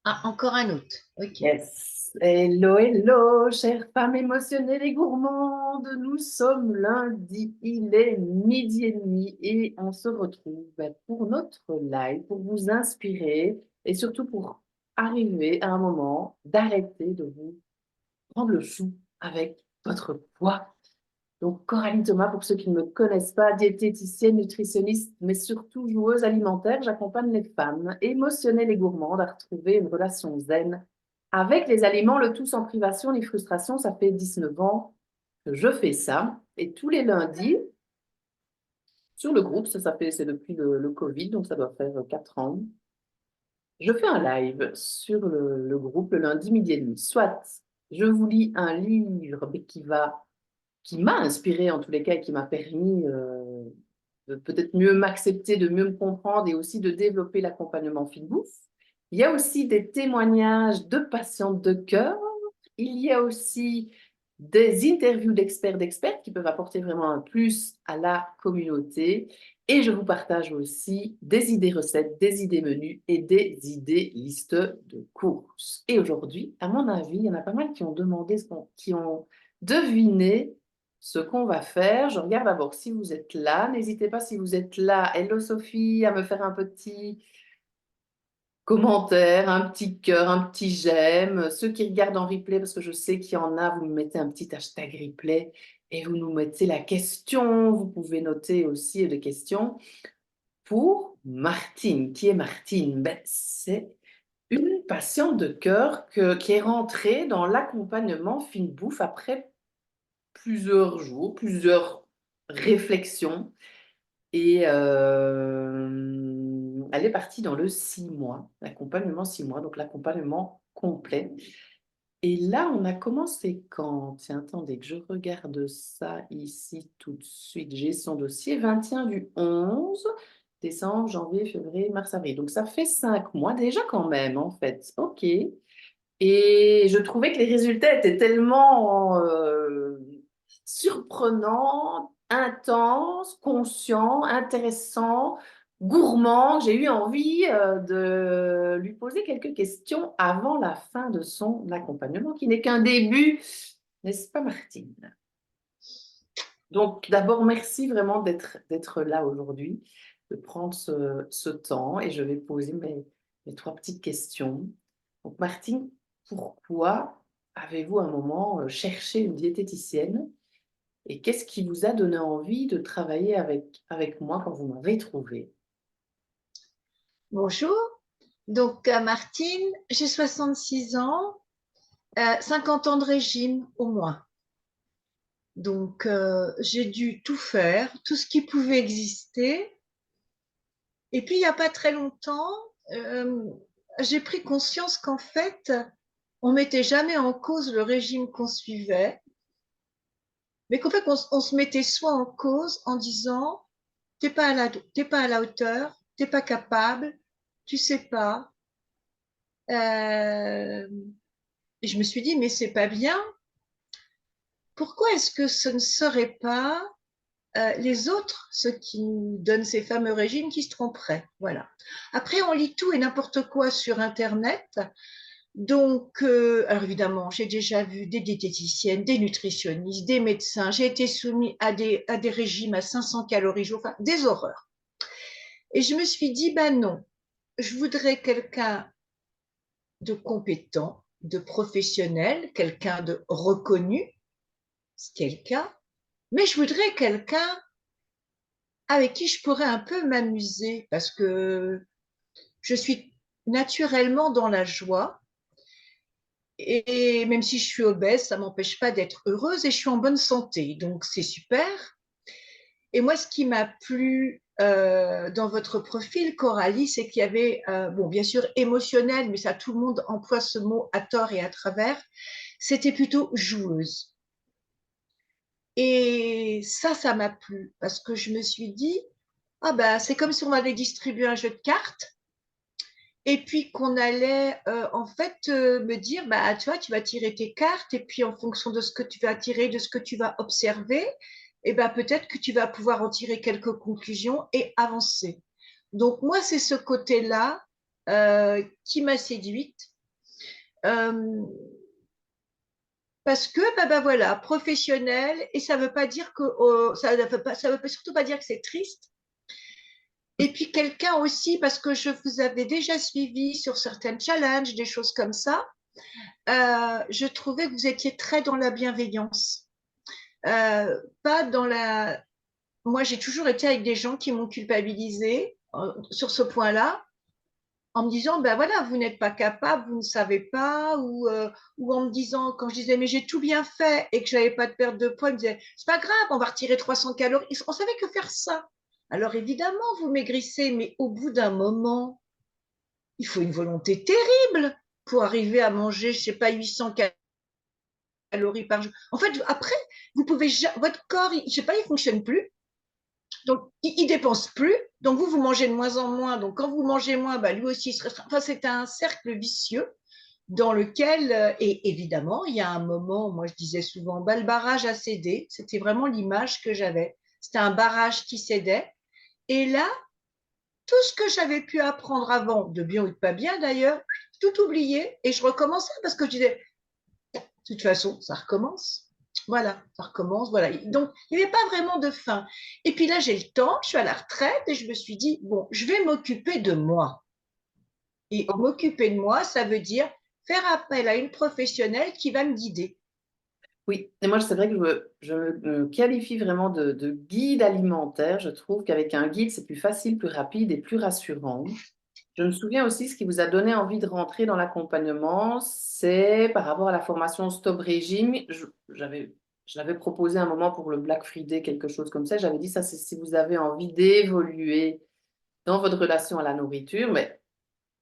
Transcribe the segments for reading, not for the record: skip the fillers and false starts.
Ah, encore un autre. Ok. Yes. Hello, hello, chères femmes émotionnelles et gourmandes. Nous sommes lundi, il est midi et demi et on se retrouve pour notre live, pour vous inspirer et surtout pour arriver à un moment d'arrêter de vous prendre le chou avec votre poids. Donc, Coralie Thomas, pour ceux qui ne me connaissent pas, diététicienne, nutritionniste, mais surtout joueuse alimentaire, j'accompagne les femmes émotionnelles et gourmandes à retrouver une relation zen avec les aliments, le tout sans privation ni frustration. Ça fait 19 ans que je fais ça. Et tous les lundis, sur le groupe, c'est depuis le Covid, donc ça doit faire 4 ans, je fais un live sur le groupe le lundi midi et demi. Soit je vous lis un livre qui m'a inspiré en tous les cas et qui m'a permis de peut-être mieux m'accepter, de mieux me comprendre et aussi de développer l'accompagnement fil bouffe. Il y a aussi des témoignages de patientes de cœur. Il y a aussi des interviews d'experts qui peuvent apporter vraiment un plus à la communauté. Et je vous partage aussi des idées recettes, des idées menus et des idées listes de courses. Et aujourd'hui, à mon avis, il y en a pas mal qui ont demandé, qui ont deviné ce qu'on va faire. Je regarde d'abord si vous êtes là. N'hésitez pas si vous êtes là. Hello Sophie, à me faire un petit commentaire, un petit cœur, un petit j'aime. Ceux qui regardent en replay, parce que je sais qu'il y en a, vous me mettez un petit hashtag replay et vous nous mettez la question. Vous pouvez noter aussi des questions pour Martine. Qui est Martine? Ben, c'est une patiente de cœur qui est rentrée dans l'accompagnement fine bouffe après plusieurs jours, plusieurs réflexions. Et elle est partie dans le 6 mois, l'accompagnement 6 mois, donc l'accompagnement complet. Et là, on a commencé quand? Tiens, attendez que je regarde ça ici tout de suite. J'ai son dossier 21 du 11 décembre, janvier, février, mars, avril. Donc ça fait 5 mois déjà quand même, en fait. OK. Et je trouvais que les résultats étaient tellement surprenants, intenses, conscients, intéressants, gourmands. J'ai eu envie de lui poser quelques questions avant la fin de son accompagnement, qui n'est qu'un début, n'est-ce pas, Martine? Donc, d'abord, merci vraiment d'être là aujourd'hui, de prendre ce temps et je vais poser mes trois petites questions. Donc, Martine, pourquoi avez-vous un moment cherché une diététicienne et qu'est-ce qui vous a donné envie de travailler avec moi quand vous m'avez trouvé? Bonjour. Donc, Martine, j'ai 66 ans, 50 ans de régime au moins. Donc, j'ai dû tout faire, tout ce qui pouvait exister. Et puis, il n'y a pas très longtemps, euh, j'ai pris conscience qu'en fait, on mettait jamais en cause le régime qu'on suivait, mais qu'en fait, on se mettait soit en cause en disant, t'es pas à la hauteur, t'es pas capable, tu sais pas. Euh, et je me suis dit, mais c'est pas bien. Pourquoi est-ce que ce ne serait pas les autres, ceux qui nous donnent ces fameux régimes, qui se tromperaient? Voilà. Après, on lit tout et n'importe quoi sur Internet. Donc, alors évidemment, j'ai déjà vu des diététiciennes, des nutritionnistes, des médecins. J'ai été soumise à des régimes à 500 calories jour, enfin, des horreurs. Et je me suis dit, ben non, je voudrais quelqu'un de compétent, de professionnel, quelqu'un de reconnu, ce qui est le cas, mais je voudrais quelqu'un avec qui je pourrais un peu m'amuser parce que je suis naturellement dans la joie et même si je suis obèse, ça m'empêche pas d'être heureuse et je suis en bonne santé, donc c'est super. Et moi, ce qui m'a plu dans votre profil, Coralie, c'est qu'il y avait, bon, bien sûr, émotionnel, mais ça, tout le monde emploie ce mot à tort et à travers. C'était plutôt joueuse. Et ça m'a plu parce que je me suis dit, ah ben, c'est comme si on allait distribuer un jeu de cartes et puis qu'on allait en fait me dire, bah, tu vois, tu vas tirer tes cartes et puis en fonction de ce que tu vas tirer, de ce que tu vas observer, et ben, peut-être que tu vas pouvoir en tirer quelques conclusions et avancer. Donc moi, c'est ce côté-là qui m'a séduite Euh, Parce que, bah voilà, professionnel, et ça veut pas dire que, ça veut surtout pas dire que c'est triste. Et puis quelqu'un aussi, parce que je vous avais déjà suivi sur certains challenges, des choses comme ça, je trouvais que vous étiez très dans la bienveillance. Pas dans la... Moi, j'ai toujours été avec des gens qui m'ont culpabilisé sur ce point-là, en me disant, ben voilà, vous n'êtes pas capable, vous ne savez pas, ou en me disant, quand je disais, mais j'ai tout bien fait et que je n'avais pas de perte de poids, ils me disaient, c'est pas grave, on va retirer 300 calories. On savait que faire ça. Alors évidemment, vous maigrissez, mais au bout d'un moment, il faut une volonté terrible pour arriver à manger, je sais pas, 800 calories par jour. En fait, après, vous pouvez, votre corps, je sais pas, il fonctionne plus. Donc, il dépense plus. Donc, vous mangez de moins en moins. Donc, quand vous mangez moins, bah, lui aussi, il se restreint. Enfin, c'est un cercle vicieux dans lequel, et évidemment, il y a un moment, moi, je disais souvent, bah, le barrage a cédé. C'était vraiment l'image que j'avais. C'était un barrage qui cédait. Et là, tout ce que j'avais pu apprendre avant, de bien ou de pas bien d'ailleurs, tout oublié. Et je recommençais parce que je disais, de toute façon, ça recommence. Voilà, ça recommence. Voilà. Donc, il n'y avait pas vraiment de fin. Et puis là, j'ai le temps, je suis à la retraite et je me suis dit, bon, je vais m'occuper de moi. Et m'occuper de moi, ça veut dire faire appel à une professionnelle qui va me guider. Oui, et moi, c'est vrai que je me qualifie vraiment de guide alimentaire. Je trouve qu'avec un guide, c'est plus facile, plus rapide et plus rassurant. Je me souviens aussi, ce qui vous a donné envie de rentrer dans l'accompagnement, c'est par rapport à la formation Stop Régime. Je l'avais proposé un moment pour le Black Friday, quelque chose comme ça. J'avais dit ça, c'est si vous avez envie d'évoluer dans votre relation à la nourriture, mais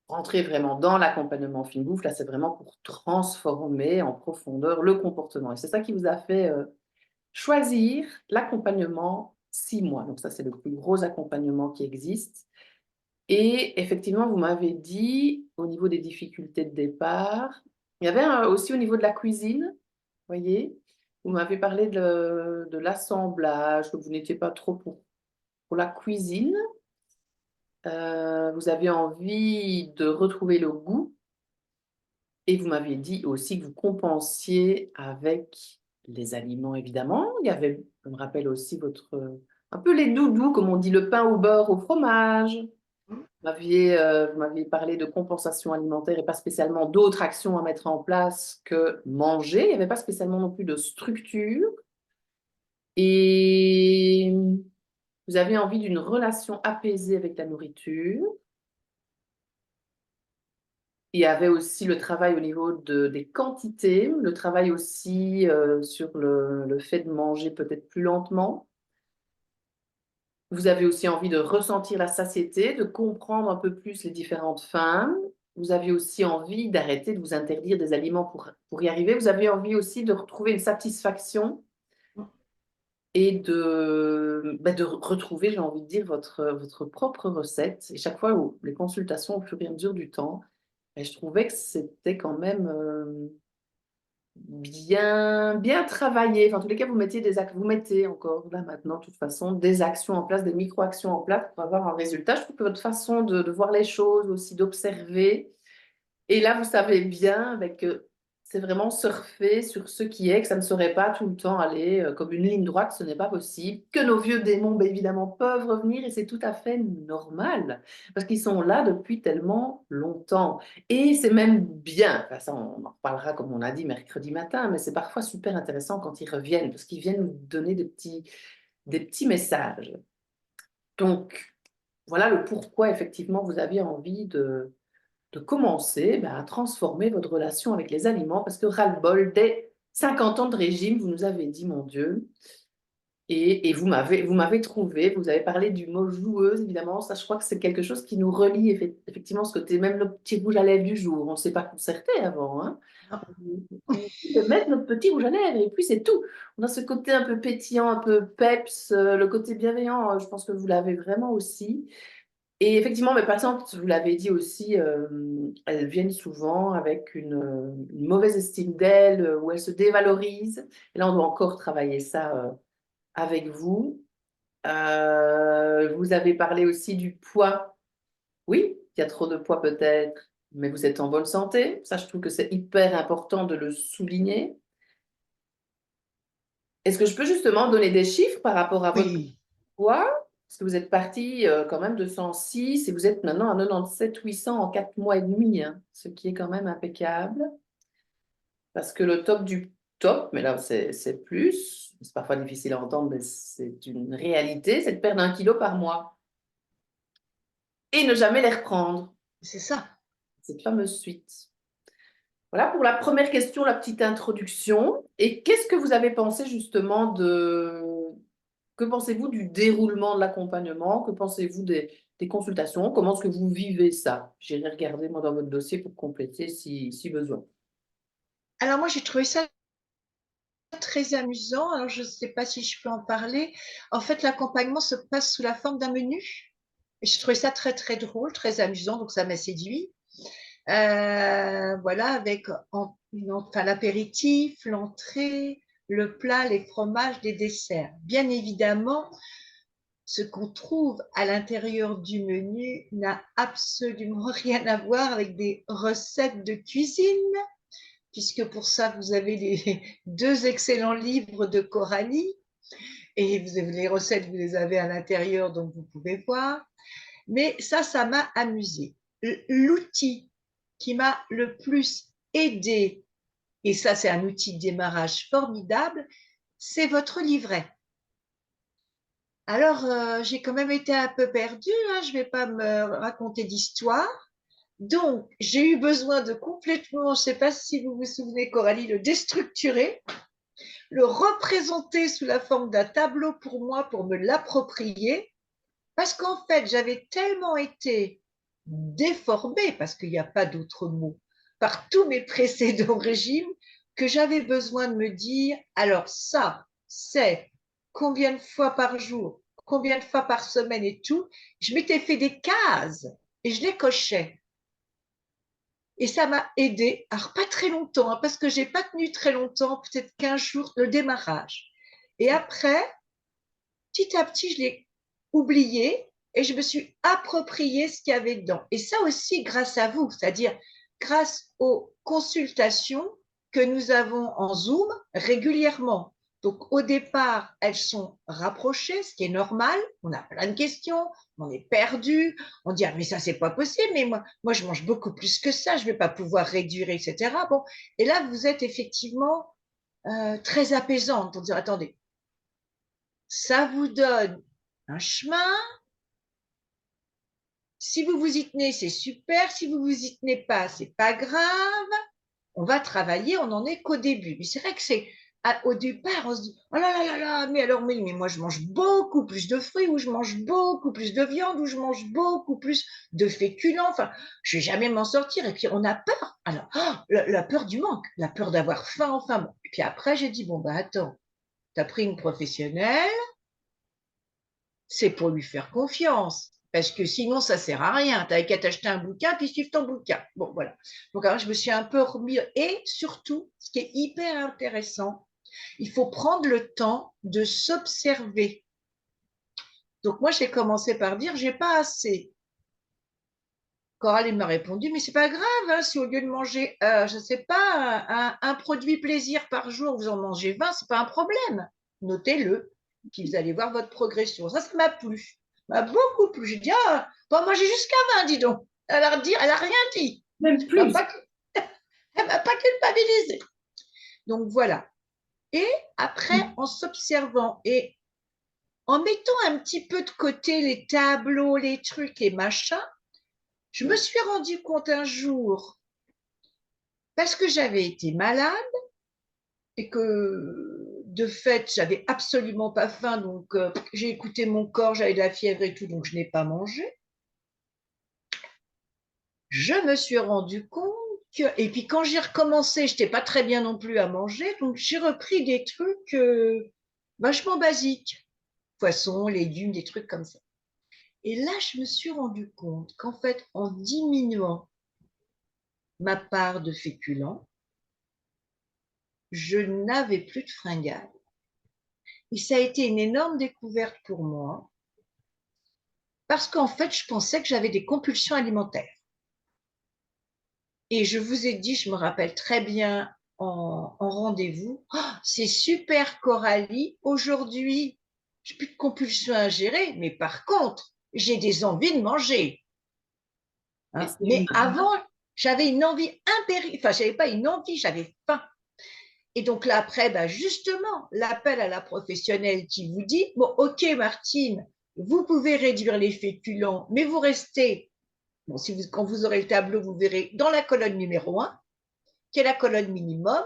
rentrer vraiment dans l'accompagnement fine bouffe, là, c'est vraiment pour transformer en profondeur le comportement. Et c'est ça qui vous a fait choisir l'accompagnement 6 mois. Donc ça, c'est le plus gros accompagnement qui existe. Et effectivement, vous m'avez dit, au niveau des difficultés de départ, il y avait aussi au niveau de la cuisine, vous voyez, vous m'avez parlé de l'assemblage, que vous n'étiez pas trop pour la cuisine. Vous avez envie de retrouver le goût et vous m'aviez dit aussi que vous compensiez avec les aliments, évidemment. Il y avait, je me rappelle aussi, un peu les doudous, comme on dit, le pain au beurre, au fromage. Vous m'aviez parlé de compensation alimentaire et pas spécialement d'autres actions à mettre en place que manger. Il n'y avait pas spécialement non plus de structure. Et vous avez envie d'une relation apaisée avec la nourriture. Il y avait aussi le travail au niveau des quantités, le travail aussi sur le fait de manger peut-être plus lentement. Vous avez aussi envie de ressentir la satiété, de comprendre un peu plus les différentes faim. Vous avez aussi envie d'arrêter de vous interdire des aliments pour y arriver. Vous avez envie aussi de retrouver une satisfaction et de retrouver, j'ai envie de dire, votre propre recette. Et chaque fois où les consultations au fur et à mesure du temps, et je trouvais que c'était quand même bien travaillé. Enfin, en tous les cas, vous mettez encore là maintenant, de toute façon, des actions en place, des micro-actions en place pour avoir un résultat. Je trouve que votre façon de voir les choses, aussi d'observer, et là, vous savez bien c'est vraiment surfer sur ce qui est, que ça ne serait pas tout le temps aller comme une ligne droite, ce n'est pas possible, que nos vieux démons, bien évidemment, peuvent revenir et c'est tout à fait normal parce qu'ils sont là depuis tellement longtemps. Et c'est même bien, enfin, ça on en reparlera comme on a dit mercredi matin, mais c'est parfois super intéressant quand ils reviennent parce qu'ils viennent nous donner des petits messages. Donc, voilà le pourquoi effectivement vous aviez envie de commencer à transformer votre relation avec les aliments parce que ras-le-bol, dès 50 ans de régime, vous nous avez dit, mon Dieu, et vous m'avez trouvé, vous avez parlé du mot joueuse, évidemment, ça je crois que c'est quelque chose qui nous relie effectivement, ce côté, même le petit rouge à lèvres du jour, on ne s'est pas concerté avant, hein. On de mettre notre petit rouge à lèvres et puis c'est tout. On a ce côté un peu pétillant, un peu peps, le côté bienveillant, je pense que vous l'avez vraiment aussi. Et effectivement, mes patientes, vous l'avez dit aussi, elles viennent souvent avec une mauvaise estime d'elles, où elles se dévalorisent. Et là, on doit encore travailler ça avec vous. Vous avez parlé aussi du poids. Oui, il y a trop de poids peut-être. mais vous êtes en bonne santé. Ça, je trouve que c'est hyper important de le souligner. Est-ce que je peux justement donner des chiffres par rapport à votre Oui, poids? Parce que vous êtes parti quand même de 106 et vous êtes maintenant à 97 800 en 4 mois et demi, hein, ce qui est quand même impeccable. Parce que le top du top, mais là c'est plus, c'est parfois difficile à entendre, mais c'est une réalité, c'est de perdre 1 kilo par mois et ne jamais les reprendre. c'est ça. Cette fameuse suite. Voilà pour la première question, la petite introduction. Et qu'est-ce que vous avez pensé justement de... Que pensez-vous du déroulement de l'accompagnement? Que pensez-vous des consultations? Comment est-ce que vous vivez ça? J'irai regarder moi dans votre dossier pour compléter si besoin. Alors moi, j'ai trouvé ça très amusant. Alors je ne sais pas si je peux en parler. En fait, l'accompagnement se passe sous la forme d'un menu. Et je trouvais ça très, très drôle, très amusant, donc ça m'a séduit. Voilà, avec enfin, l'apéritif, l'entrée, le plat, les fromages, les desserts. Bien évidemment, ce qu'on trouve à l'intérieur du menu n'a absolument rien à voir avec des recettes de cuisine, puisque pour ça, vous avez les deux excellents livres de Coralie, et vous avez les recettes, vous les avez à l'intérieur, donc vous pouvez voir. Mais ça m'a amusé. L'outil qui m'a le plus aidé, et ça c'est un outil de démarrage formidable, c'est votre livret. Alors, j'ai quand même été un peu perdue, hein, je ne vais pas me raconter d'histoire. Donc, j'ai eu besoin de complètement, je ne sais pas si vous vous souvenez, Coralie, le déstructurer, le représenter sous la forme d'un tableau pour moi, pour me l'approprier, parce qu'en fait, j'avais tellement été déformée, parce qu'il n'y a pas d'autre mot, par tous mes précédents régimes, que j'avais besoin de me dire, alors ça, c'est combien de fois par jour, combien de fois par semaine et tout. Je m'étais fait des cases et je les cochais. Et ça m'a aidé, alors pas très longtemps, hein, parce que j'ai pas tenu très longtemps, peut-être 15 jours, le démarrage. Et après, petit à petit, je l'ai oublié et je me suis approprié ce qu'il y avait dedans. Et ça aussi grâce à vous, c'est-à-dire grâce aux consultations que nous avons en Zoom régulièrement. Donc au départ, elles sont rapprochées, ce qui est normal. On a plein de questions, on est perdu, on dit ah, mais ça c'est pas possible, mais moi je mange beaucoup plus que ça, je vais pas pouvoir réduire, etc. Bon, et là vous êtes effectivement très apaisante pour dire attendez, ça vous donne un chemin. Si vous vous y tenez, c'est super. Si vous vous y tenez pas, c'est pas grave. On va travailler, on n'en est qu'au début. Mais c'est vrai que c'est au départ, on se dit oh là là là là, mais alors mais moi je mange beaucoup plus de fruits, ou je mange beaucoup plus de viande, ou je mange beaucoup plus de féculents. Enfin, je vais jamais m'en sortir. Et puis on a peur. Alors, oh, la peur du manque, la peur d'avoir faim. Enfin bon. Et puis après, j'ai dit bon bah attends, t'as pris une professionnelle, c'est pour lui faire confiance. Parce que sinon, ça sert à rien. Tu n'avais qu'à t'acheter un bouquin puis suivre ton bouquin. Bon, voilà. Donc, alors, je me suis un peu remis. Et surtout, ce qui est hyper intéressant, il faut prendre le temps de s'observer. Donc, moi, j'ai commencé par dire, j'ai pas assez. Coralie m'a répondu, mais c'est pas grave, hein, si au lieu de manger, je sais pas, un produit plaisir par jour, vous en mangez 20, c'est pas un problème. Notez-le, puis vous allez voir votre progression. Ça m'a plu, m'a beaucoup plu. J'ai dit, ah, bon, manger jusqu'à 20, dis donc. Elle a rien dit. Même Elle plus. m'a pas culpabilisé. Donc voilà. Et après, en s'observant et en mettant un petit peu de côté les tableaux, les trucs et machins, je me suis rendu compte un jour, parce que j'avais été malade et que de fait, j'avais absolument pas faim, donc j'ai écouté mon corps, j'avais de la fièvre et tout, donc je n'ai pas mangé. Je me suis rendu compte que, et puis quand j'ai recommencé, je n'étais pas très bien non plus à manger, donc j'ai repris des trucs vachement basiques, poissons, légumes, des trucs comme ça. Et là, je me suis rendu compte qu'en fait, en diminuant ma part de féculents, je n'avais plus de fringales. Et ça a été une énorme découverte pour moi, parce qu'en fait, je pensais que j'avais des compulsions alimentaires. Et je vous ai dit, je me rappelle très bien en rendez-vous, oh, c'est super Coralie, aujourd'hui, j'ai plus de compulsion à gérer, mais par contre, j'ai des envies de manger. Et Hein. c'est Mais avant, j'avais une envie impérieuse, enfin, j'avais pas une envie, j'avais faim. Et donc là, après, bah, justement, l'appel à la professionnelle qui vous dit, bon, ok, Martine, vous pouvez réduire les féculents, mais vous restez, bon, si vous, quand vous aurez le tableau, vous verrez dans la colonne numéro 1, qui est la colonne minimum.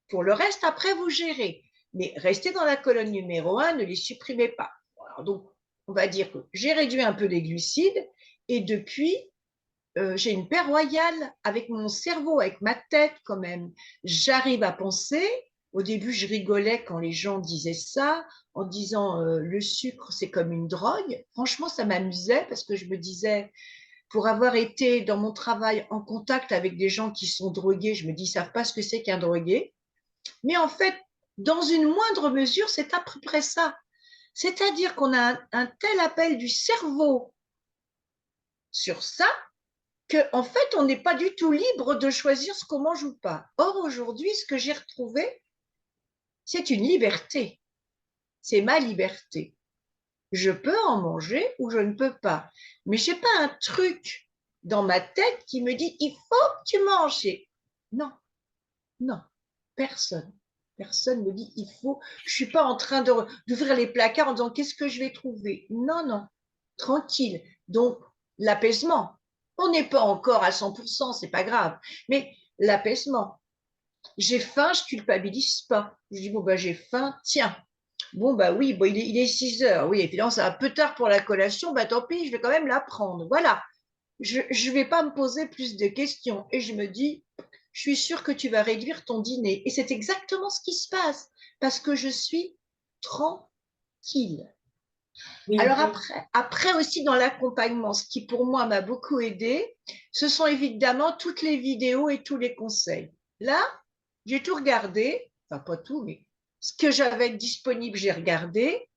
Pour le reste, après, vous gérez. Mais restez dans la colonne numéro 1, ne les supprimez pas. Alors, donc, on va dire que j'ai réduit un peu les glucides et depuis, j'ai une paix royale avec mon cerveau, avec ma tête quand même. J'arrive à penser. Au début, je rigolais quand les gens disaient ça, en disant le sucre, c'est comme une drogue. Franchement, ça m'amusait parce que je me disais, pour avoir été dans mon travail en contact avec des gens qui sont drogués, je me dis, ils ne savent pas ce que c'est qu'un drogué. Mais en fait, dans une moindre mesure, c'est à peu près ça. C'est-à-dire qu'on a un tel appel du cerveau sur ça qu'en fait, on n'est pas du tout libre de choisir ce qu'on mange ou pas. Or, aujourd'hui, ce que j'ai retrouvé, c'est une liberté. C'est ma liberté. Je peux en manger ou je ne peux pas. Mais je n'ai pas un truc dans ma tête qui me dit, il faut que tu manges. Non, non, personne. Personne me dit, il faut. Je ne suis pas en train d'ouvrir les placards en disant, qu'est-ce que je vais trouver? Non, non, tranquille. Donc, l'apaisement. On n'est pas encore à 100%, c'est pas grave. Mais l'apaisement. J'ai faim, je culpabilise pas. Je dis, bon, bah, j'ai faim, tiens. Bon, bah oui, bon, il est 6 heures. Oui, évidemment, c'est un peu tard pour la collation. Bah, tant pis, je vais quand même la prendre. Voilà. Je ne vais pas me poser plus de questions. Et je me dis, je suis sûre que tu vas réduire ton dîner. Et c'est exactement ce qui se passe parce que je suis tranquille. oui, Alors après aussi dans l'accompagnement, ce qui pour moi m'a beaucoup aidé, ce sont évidemment toutes les vidéos et tous les conseils. Là, j'ai tout regardé, enfin pas tout, mais ce que j'avais disponible, j'ai regardé.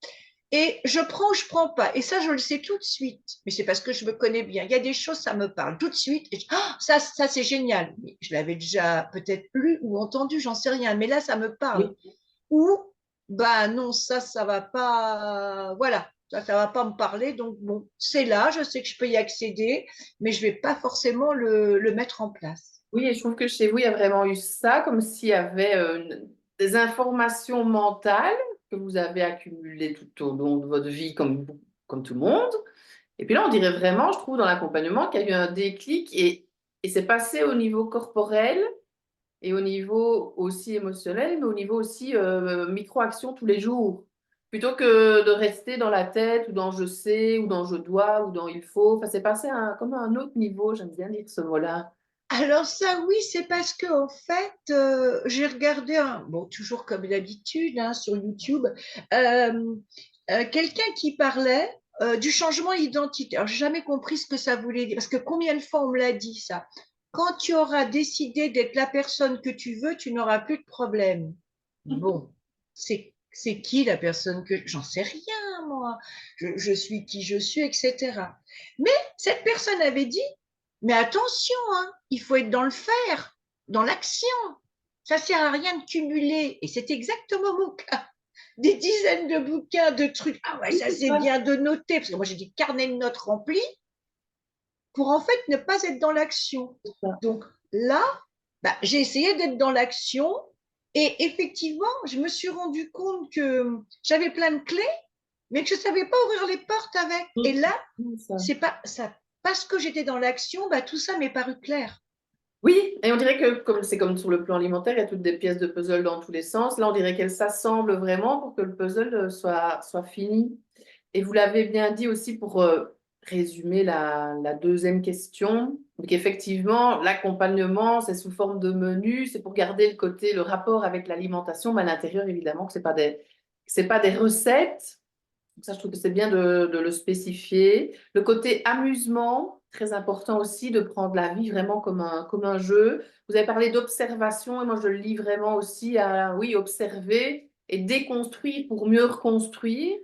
Et je prends ou je prends pas. Et ça, je le sais tout de suite. Mais c'est parce que je me connais bien. Il y a des choses, ça me parle tout de suite. Et oh, ça c'est génial. Mais je l'avais déjà peut-être lu ou entendu, j'en sais rien. Mais là, ça me parle. oui. Ou, bah non, ça va pas. Voilà, ça va pas me parler. Donc, bon, c'est là, je sais que je peux y accéder, mais je vais pas forcément le mettre en place. Oui, et je trouve que chez vous, il y a vraiment eu ça, comme s'il y avait des informations mentales que vous avez accumulées tout au long de votre vie, comme tout le monde. Et puis là, on dirait vraiment, je trouve, dans l'accompagnement, qu'il y a eu un déclic et c'est passé au niveau corporel et au niveau aussi émotionnel, mais au niveau aussi micro-action tous les jours. Plutôt que de rester dans la tête ou dans je sais ou dans je dois ou dans il faut. Enfin, c'est passé comme à un autre niveau, j'aime bien dire ce mot-là. Alors ça, oui, c'est parce que en fait, j'ai regardé, bon, toujours comme d'habitude, hein, sur YouTube, euh, quelqu'un qui parlait du changement identitaire. Alors, j'ai jamais compris ce que ça voulait dire, parce que combien de fois on me l'a dit ça? Quand tu auras décidé d'être la personne que tu veux, tu n'auras plus de problème. Bon, c'est qui la personne que j'en sais rien, moi. Je suis qui je suis, etc. Mais cette personne avait dit, mais attention, hein, il faut être dans le faire, dans l'action. Ça sert à rien de cumuler. Et c'est exactement mon cas. Des dizaines de bouquins, de trucs. Ah ouais, Oui, ça c'est c'est ça. bien de noter, parce que moi j'ai des carnets de notes remplis pour en fait ne pas être dans l'action. C'est ça. Donc là, bah, j'ai essayé d'être dans l'action et effectivement, je me suis rendu compte que j'avais plein de clés, mais que je ne savais pas ouvrir les portes avec. Et là, C'est ça. c'est pas ça, parce que j'étais dans l'action, bah, tout ça m'est paru clair. Oui, et on dirait que comme c'est comme sur le plan alimentaire, il y a toutes des pièces de puzzle dans tous les sens. Là, on dirait qu'elles s'assemblent vraiment pour que le puzzle soit fini. Et vous l'avez bien dit aussi pour résumer la deuxième question. Donc effectivement, l'accompagnement, c'est sous forme de menu, c'est pour garder le côté, le rapport avec l'alimentation, mais à l'intérieur, évidemment, que c'est pas des recettes. Donc ça, je trouve que c'est bien de le spécifier. Le côté amusement, très important aussi, de prendre la vie vraiment comme un jeu. Vous avez parlé d'observation, et moi, je le lis vraiment aussi à, oui, observer et déconstruire pour mieux reconstruire.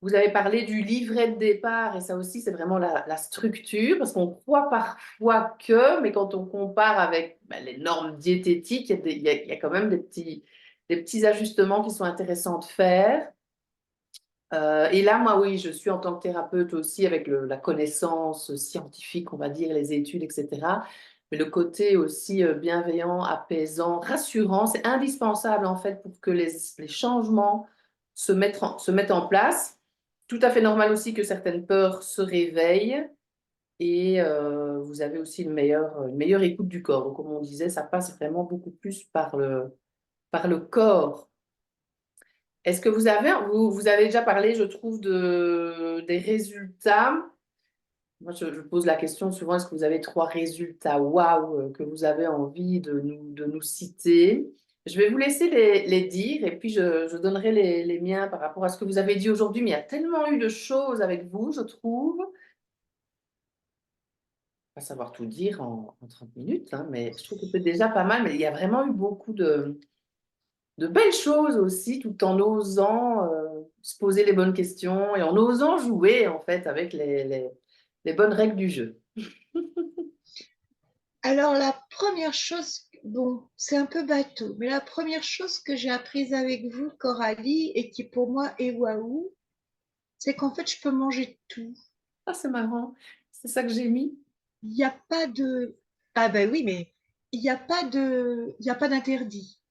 Vous avez parlé du livret de départ et ça aussi, c'est vraiment la structure parce qu'on croit parfois que, mais quand on compare avec les normes diététiques, il y a quand même des petits ajustements qui sont intéressants de faire. Et là, moi, oui, je suis en tant que thérapeute aussi avec la connaissance scientifique, on va dire, les études, etc. Mais le côté aussi bienveillant, apaisant, rassurant, c'est indispensable en fait pour que les changements se mettent en place. Tout à fait normal aussi que certaines peurs se réveillent et vous avez aussi une meilleure écoute du corps. Donc, comme on disait, ça passe vraiment beaucoup plus par le corps. Est-ce que vous avez déjà parlé, je trouve, des résultats? Moi, je pose la question souvent, est-ce que vous avez trois résultats waouh que vous avez envie de nous citer? Je vais vous laisser les dire et puis je donnerai les miens par rapport à ce que vous avez dit aujourd'hui. Mais il y a tellement eu de choses avec vous, je trouve. Pas savoir tout dire en 30 minutes, hein, mais je trouve que c'est déjà pas mal. Mais il y a vraiment eu beaucoup de belles choses aussi, tout en osant se poser les bonnes questions et en osant jouer en fait avec les bonnes règles du jeu. Alors, la première chose, bon, c'est un peu bateau, mais la première chose que j'ai apprise avec vous, Coralie, et qui pour moi est waouh, c'est qu'en fait, je peux manger tout. Ah, c'est marrant, c'est ça que j'ai mis. Il n'y a pas de... Ah ben oui, mais il n'y a pas de... il n'y a pas d'interdit.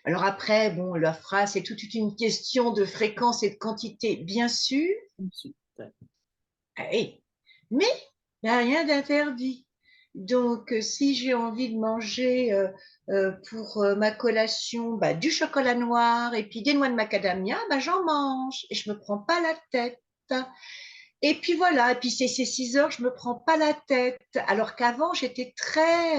Alors après, bon, la phrase, c'est toute une question de fréquence et de quantité, bien sûr, Super. ah oui, mais il n'y a rien d'interdit. Donc, si j'ai envie de manger pour ma collation bah, du chocolat noir et puis des noix de macadamia, bah, j'en mange et je me prends pas la tête. Et puis voilà, et puis c'est 6 heures, je me prends pas la tête. Alors qu'avant, j'étais très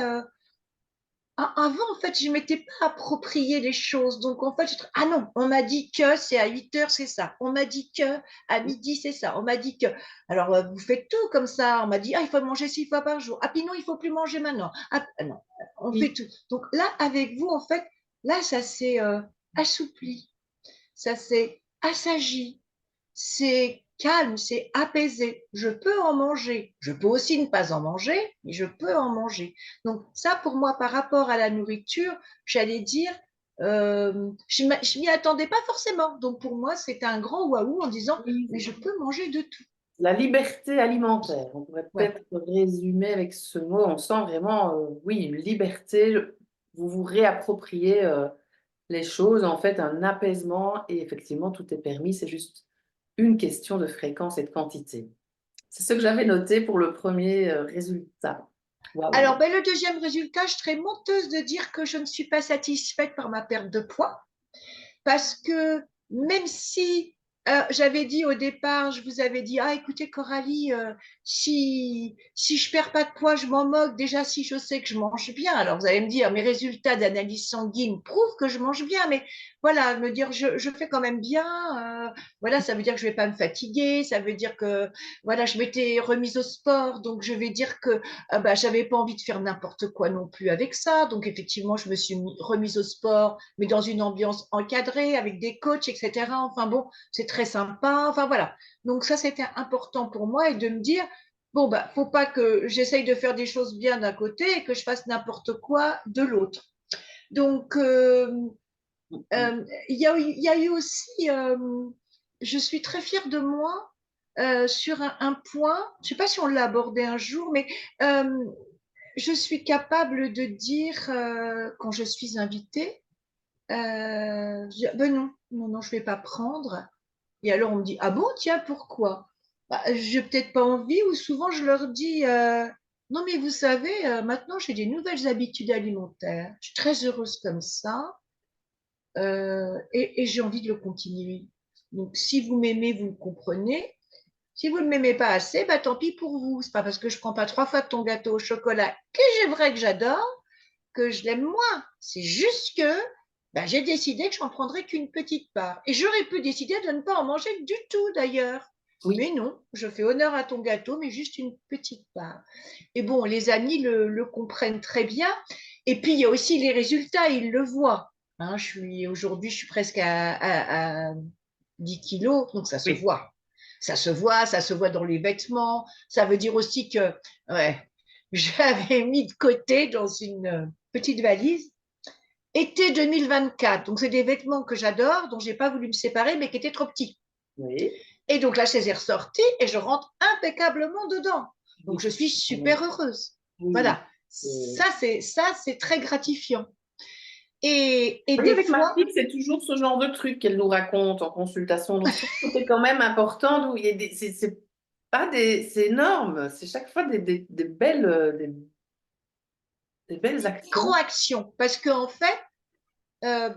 avant, en fait, je ne m'étais pas approprié les choses. Donc, en fait, ah non, on m'a dit que c'est à 8 heures, c'est ça. On m'a dit que à midi, c'est ça. On m'a dit que. Alors, vous faites tout comme ça. On m'a dit, ah, il faut manger 6 fois par jour. Ah, puis non, il faut plus manger maintenant. Ah, non, on fait Oui. tout. Donc là, avec vous, en fait, là, ça s'est assoupli. Ça s'est assagi, c'est calme, c'est apaisé. Je peux en manger. Je peux aussi ne pas en manger, mais je peux en manger. Donc ça, pour moi, par rapport à la nourriture, j'allais dire, je ne m'y attendais pas forcément. Donc pour moi, c'était un grand waouh en disant, Oui, mais je peux manger de tout. la liberté alimentaire, on pourrait Ouais. peut-être résumer avec ce mot. On sent vraiment, oui, une liberté. Vous vous réappropriez les choses, en fait, un apaisement et effectivement, tout est permis. C'est juste une question de fréquence et de quantité. C'est ce que j'avais noté pour le premier résultat. Waouh. Alors, ben, le deuxième résultat, je serais menteuse de dire que je ne suis pas satisfaite par ma perte de poids. Parce que même si j'avais dit au départ, je vous avais dit, ah écoutez Coralie, si je perds pas de poids, je m'en moque. Déjà, si je sais que je mange bien, alors vous allez me dire, mes résultats d'analyse sanguine prouvent que je mange bien, mais voilà, me dire, je fais quand même bien. Voilà, ça veut dire que je vais pas me fatiguer, ça veut dire que voilà, je m'étais remise au sport, donc je vais dire que bah, j'avais pas envie de faire n'importe quoi non plus avec ça. Donc effectivement, je me suis remise au sport, mais dans une ambiance encadrée, avec des coachs, etc. Enfin bon, c'est très sympa. Enfin voilà. Donc ça, c'était important pour moi et de me dire, bon, bah, faut pas que j'essaye de faire des choses bien d'un côté et que je fasse n'importe quoi de l'autre. Donc, il y a eu aussi, je suis très fière de moi sur un point, je ne sais pas si on l'a abordé un jour, mais euh, je suis capable de dire quand je suis invitée, ben non, non, non, je ne vais pas prendre. Et alors on me dit, ah bon, tiens, pourquoi? Bah, j'ai peut-être pas envie, ou souvent je leur dis, non, mais vous savez, maintenant j'ai des nouvelles habitudes alimentaires. Je suis très heureuse comme ça. Et j'ai envie de le continuer. Donc, si vous m'aimez, vous le comprenez. Si vous ne m'aimez pas assez, bah, tant pis pour vous. C'est pas parce que je prends pas 3 fois de ton gâteau au chocolat que j'ai vrai que j'adore que je l'aime moins. C'est juste que bah, j'ai décidé que je n'en prendrais qu'une petite part. Et j'aurais pu décider de ne pas en manger du tout d'ailleurs. Oui, Mais non, je fais honneur à ton gâteau, mais juste une petite part. Et bon, les amis le comprennent très bien. Et puis, il y a aussi les résultats, ils le voient. Hein, aujourd'hui, je suis presque 10 kilos, donc ça se Oui. voit. Ça se voit dans les vêtements. Ça veut dire aussi que ouais, j'avais mis de côté dans une petite valise été 2024. Donc, c'est des vêtements que j'adore, dont j'ai pas voulu me séparer, mais qui étaient trop petits. Oui. Et donc, la chaise est ressortie et je rentre impeccablement dedans. Donc, Oui, je suis super heureuse. oui. Voilà. Oui. Ça, c'est très gratifiant. Et Oui, des avec ma fois, fille, c'est toujours ce genre de truc qu'elle nous raconte en consultation. Donc, je trouve que c'est quand même important. D'où il y a c'est pas des, c'est énorme. C'est chaque fois des belles, des belles actions. micro-action, parce qu'en fait, euh,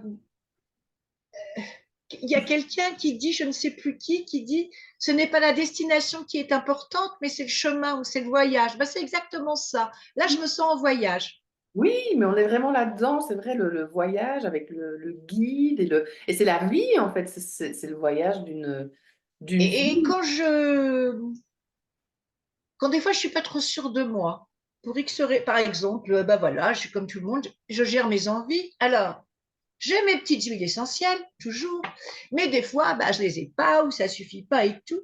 il y a quelqu'un qui dit, je ne sais plus qui dit, ce n'est pas la destination qui est importante, mais c'est le chemin ou c'est le voyage. Ben, c'est exactement ça. Là, je me sens en voyage. Oui, mais on est vraiment là-dedans. C'est vrai, le voyage avec le guide et c'est la vie en fait. C'est le voyage d'une Et vie. quand des fois je suis pas trop sûre de moi, pour X, par exemple, ben voilà, je suis comme tout le monde, je gère mes envies. Alors, j'ai mes petites huiles essentielles, toujours, mais des fois, ben, je les ai pas ou ça suffit pas et tout.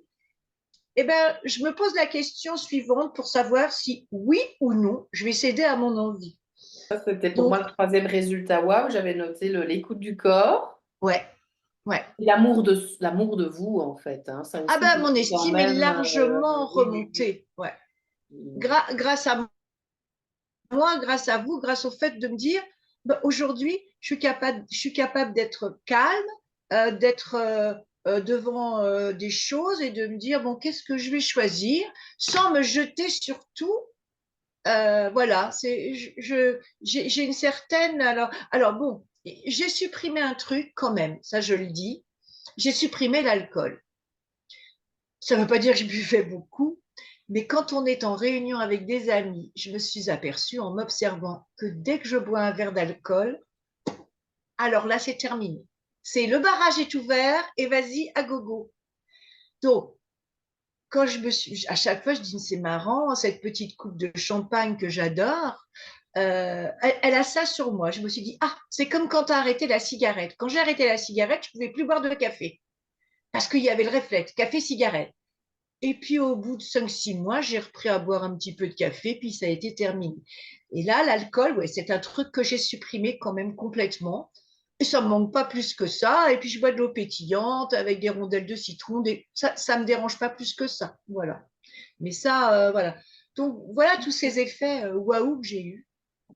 Eh ben, je me pose la question suivante pour savoir si oui ou non, je vais céder à mon envie. Ça, c'était pour moi Donc, le troisième résultat. Waouh, j'avais noté l'écoute du corps. ouais, ouais. Et l'amour de vous, en fait. Hein. Ça Ah aussi, ben, mon c'est quand estime est même. largement Oui, oui, remontée. Ouais. oui. Grâce à moi, grâce à vous, grâce au fait de me dire, bah, aujourd'hui, je suis capable d'être calme, d'être devant des choses et de me dire, bon, qu'est-ce que je vais choisir sans me jeter sur tout. Voilà, j'ai une certaine. Alors bon, j'ai supprimé un truc quand même, ça je le dis. J'ai supprimé l'alcool. Ça ne veut pas dire que je buvais beaucoup, mais quand on est en réunion avec des amis, je me suis aperçue en m'observant que dès que je bois un verre d'alcool, alors là, c'est terminé. C'est le barrage est ouvert et vas-y à gogo. Donc, quand je me suis, à chaque fois, je dis c'est marrant, cette petite coupe de champagne que j'adore, elle a ça sur moi. Je me suis dit, ah, c'est comme quand tu as arrêté la cigarette. Quand j'ai arrêté la cigarette, je ne pouvais plus boire de café parce qu'il y avait le réflexe, café-cigarette. Et puis au bout de 5 6 mois, j'ai repris à boire un petit peu de café, puis ça a été terminé. Et là, l'alcool, ouais, c'est un truc que j'ai supprimé quand même complètement. Et ça me manque pas plus que ça. Et puis je bois de l'eau pétillante avec des rondelles de citron. Ça me dérange pas plus que ça. Voilà. Mais ça, voilà. Donc voilà tous ces effets waouh que j'ai eus.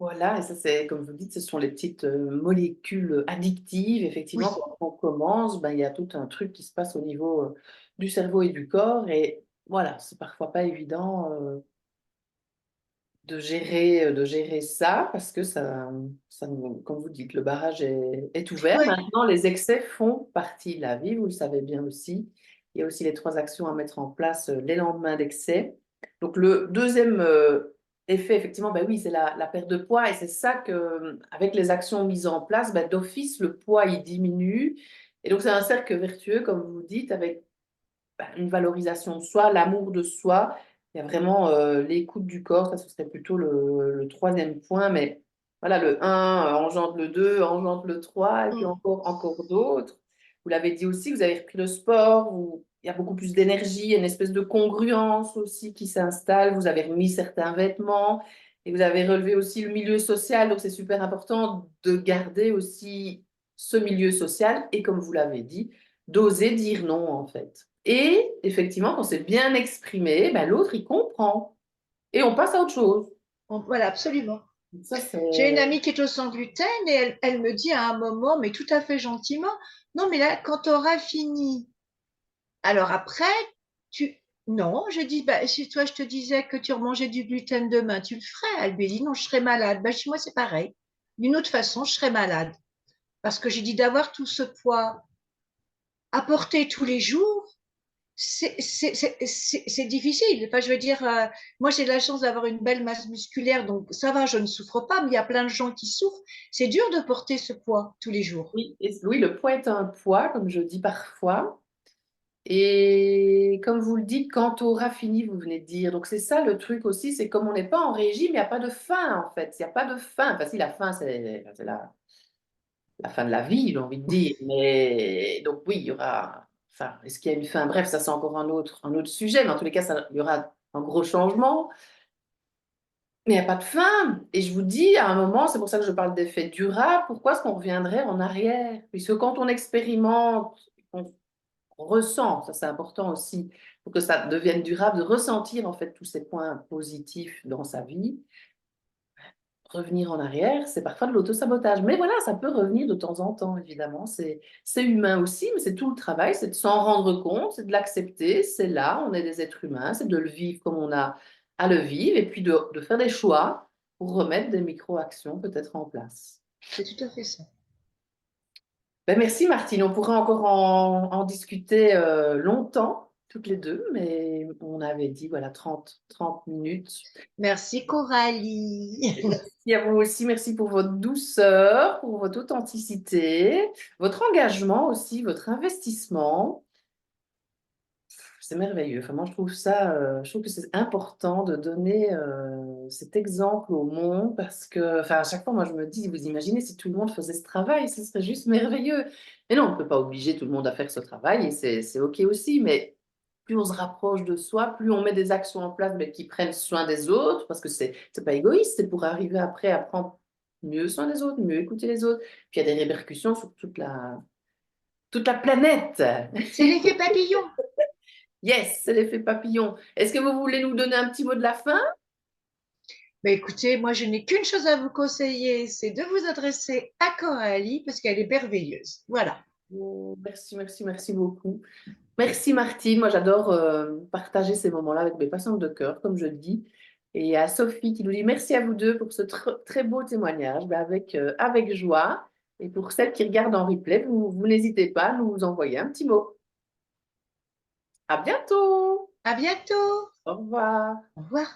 Voilà, et ça, c'est, comme vous dites, ce sont les petites molécules addictives. Effectivement, Oui, quand on commence, ben, il y a tout un truc qui se passe au niveau du cerveau et du corps. Et voilà, c'est parfois pas évident de gérer ça parce que comme vous dites, le barrage est ouvert. ouais. Maintenant, les excès font partie de la vie, vous le savez bien aussi. Il y a aussi les trois actions à mettre en place les lendemains d'excès. Donc, le deuxième effet, effectivement, ben oui, c'est la perte de poids et c'est ça que, avec les actions mises en place, ben, d'office, le poids, il diminue. Et donc, c'est un cercle vertueux, comme vous dites, avec une valorisation de soi, l'amour de soi. Il y a vraiment l'écoute du corps, ça ce serait plutôt le troisième point, mais voilà, le un engendre le 2 engendre le 3 et puis Mm. encore d'autres. Vous l'avez dit aussi, vous avez repris le sport, il y a beaucoup plus d'énergie, il y a une espèce de congruence aussi qui s'installe, vous avez remis certains vêtements et vous avez relevé aussi le milieu social, donc c'est super important de garder aussi ce milieu social et comme vous l'avez dit, d'oser dire non en fait. Et effectivement, quand c'est bien exprimé, ben, l'autre, il comprend. Et on passe à autre chose. Voilà, absolument. Ça, c'est... J'ai une amie qui est au sans gluten et elle me dit à un moment, mais tout à fait gentiment, non, mais là, quand tu auras fini, alors après, tu... Non, j'ai dit, bah, si toi je te disais que tu remangeais du gluten demain, tu le ferais. Elle me dit, non, je serais malade. Bah, chez moi, c'est pareil. D'une autre façon, je serais malade. Parce que j'ai dit d'avoir tout ce poids à porter tous les jours, c'est difficile. Enfin, je veux dire, moi j'ai de la chance d'avoir une belle masse musculaire, donc ça va, je ne souffre pas, mais il y a plein de gens qui souffrent. C'est dur de porter ce poids tous les jours. Oui, oui, le poids est un poids, comme je dis parfois. Et comme vous le dites, quand tu auras fini, vous venez de dire. Donc c'est ça le truc aussi, c'est comme on n'est pas en régime, il n'y a pas de faim en fait. Il n'y a pas de faim. Enfin si, la faim, c'est la fin de la vie, j'ai envie de dire. Mais donc oui, il y aura Enfin, est-ce qu'il y a une fin? Bref, ça c'est encore un autre sujet, mais en tous les cas, il y aura un gros changement. Mais il n'y a pas de fin. Et je vous dis, à un moment, c'est pour ça que je parle d'effet durable, pourquoi est-ce qu'on reviendrait en arrière? Puisque quand on expérimente, on ressent, ça c'est important aussi, pour que ça devienne durable, de ressentir en fait tous ces points positifs dans sa vie. Revenir en arrière, c'est parfois de l'autosabotage. Mais voilà, ça peut revenir de temps en temps, évidemment. C'est humain aussi, mais c'est tout le travail, c'est de s'en rendre compte, c'est de l'accepter, c'est là, on est des êtres humains, c'est de le vivre comme on a à le vivre, et puis de faire des choix pour remettre des micro-actions peut-être en place. C'est tout à fait ça. Ben, merci Martine, on pourrait encore en discuter longtemps, toutes les deux, mais on avait dit voilà 30 minutes. Merci Coralie. Merci à vous aussi, merci pour votre douceur, pour votre authenticité, votre engagement aussi, votre investissement. C'est merveilleux. Enfin, moi, je trouve que c'est important de donner cet exemple au monde parce que, enfin, à chaque fois, moi, je me dis, vous imaginez si tout le monde faisait ce travail, ce serait juste merveilleux. Mais non, on ne peut pas obliger tout le monde à faire ce travail et c'est OK aussi, mais plus on se rapproche de soi, plus on met des actions en place mais qui prennent soin des autres parce que c'est pas égoïste, c'est pour arriver après à prendre mieux soin des autres, mieux écouter les autres. Puis il y a des répercussions sur toute la planète. C'est l'effet papillon. Yes, c'est l'effet papillon. Est-ce que vous voulez nous donner un petit mot de la fin? Ben écoutez, moi je n'ai qu'une chose à vous conseiller, c'est de vous adresser à Coralie parce qu'elle est merveilleuse. Voilà. Oh, merci, merci, merci beaucoup. Merci Martine. Moi, j'adore partager ces moments-là avec mes patientes de cœur, comme je le dis. Et à Sophie qui nous dit merci à vous deux pour ce très beau témoignage, ben, avec joie. Et pour celles qui regardent en replay, vous n'hésitez pas à nous envoyer un petit mot. À bientôt. À bientôt. Au revoir. Au revoir.